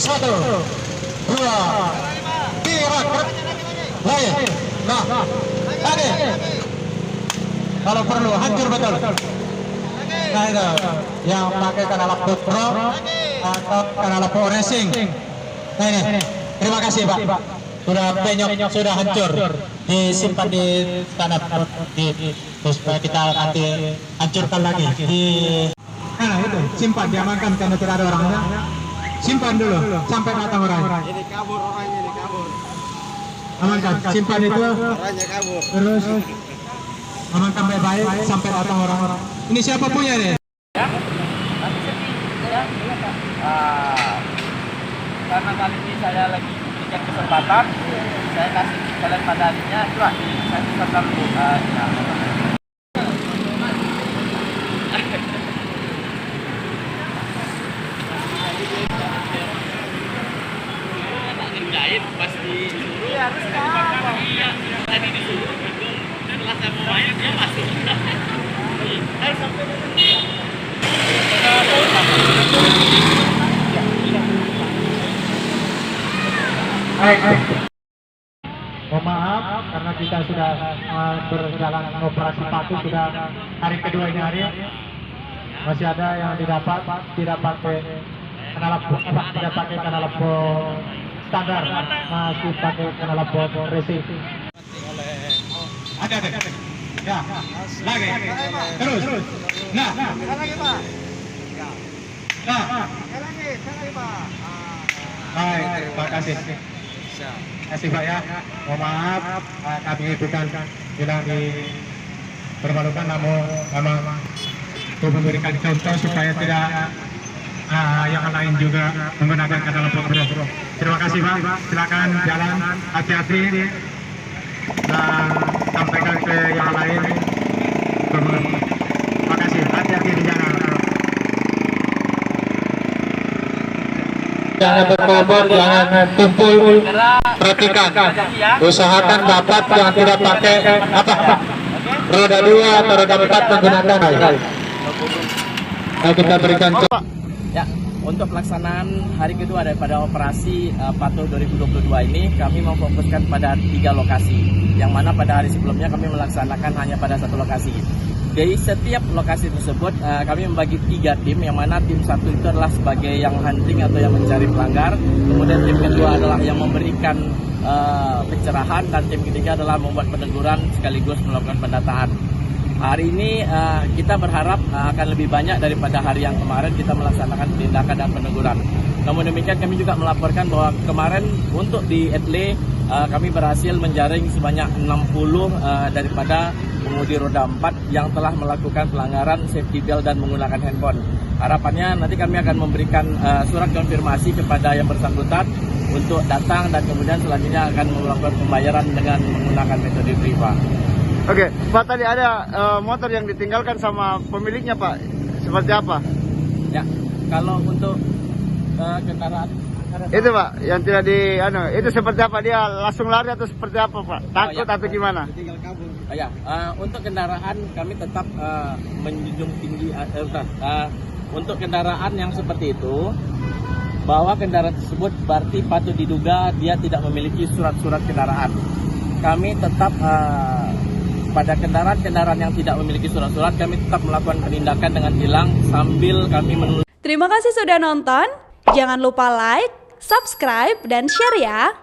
1, 2, 3, lain. Nah, tadi kalau perlu hancur betul. Nah itu yang pakai kanal Pro atau kanal Pro Racing. Nah ini, terima kasih Pak. Sudah penyok, sudah hancur, disimpan di tanah supaya kita nanti hancurkan lagi. Nah itu simpan, diamankan karena tidak ada orangnya. Simpan dulu sampai datang orang. Ini kabur orangnya, ini kabur. Amankan, simpan itu. Orangnya kabur. Terus amankan baik-baik sampai datang orang-orang. Ini siapa punya nih? Karena kali ini saya lagi diberikan kesempatan, saya kasih kalian medalinya, coba saya peserta dulu. Jahit pasti iya harus apa? Iya tadi disuruh setelah saya mau main dia masuk. Harus sampai Mohon maaf karena kita sudah berjalan operasi patuh sudah hari kedua ini hari masih ada yang tidak pakai kanal standar, masih pakai kanal racing. Ada ya lagi terus nah Lagi Pak. nah Lagi Pak. baik terima kasih. Kasih Pak ya, mohon maaf kami bukan bilang dipermalukan, namun memang untuk memberikan contoh supaya tidak yang lain juga menggunakan kanal Pro. Terima kasih Pak, silakan jalan hati-hati dan sampaikan ke yang lain. Terima kasih, hati-hati di jalan. Jangan berkorban, jangan kumpul, perhatikan, usahakan dapat yang tidak pakai roda 2 atau roda 4 menggunakan. Nah, kita berikan contoh. Ya, untuk pelaksanaan hari kedua daripada operasi Patuh 2022 ini, kami memfokuskan pada 3 lokasi, yang mana pada hari sebelumnya kami melaksanakan hanya pada 1 lokasi. Dari setiap lokasi tersebut kami membagi 3 tim, yang mana tim 1 itu adalah sebagai yang hunting atau yang mencari pelanggar, kemudian tim kedua adalah yang memberikan pencerahan, dan tim ketiga adalah membuat peneguran sekaligus melakukan pendataan. Hari ini kita berharap akan lebih banyak daripada hari yang kemarin kita melaksanakan tindakan dan peneguran. Namun demikian kami juga melaporkan bahwa kemarin untuk di Adelaide kami berhasil menjaring sebanyak 60 daripada pengemudi roda 4 yang telah melakukan pelanggaran safety belt dan menggunakan handphone. Harapannya nanti kami akan memberikan surat konfirmasi kepada yang bersangkutan untuk datang, dan kemudian selanjutnya akan melakukan pembayaran dengan menggunakan metode Priva. Oke, Pak, tadi ada motor yang ditinggalkan sama pemiliknya Pak, seperti apa? Ya, kalau untuk kendaraan itu Pak, yang tidak itu seperti apa? Dia langsung lari atau seperti apa Pak? Takut atau gimana? Ya, untuk kendaraan kami tetap menjunjung tinggi. Untuk kendaraan yang seperti itu, bahwa kendaraan tersebut berarti patut diduga dia tidak memiliki surat-surat kendaraan. Kami tetap pada kendaraan-kendaraan yang tidak memiliki surat-surat, kami tetap melakukan penindakan dengan tilang sambil kami menulis. Terima kasih sudah nonton. Jangan lupa like, subscribe, dan share ya.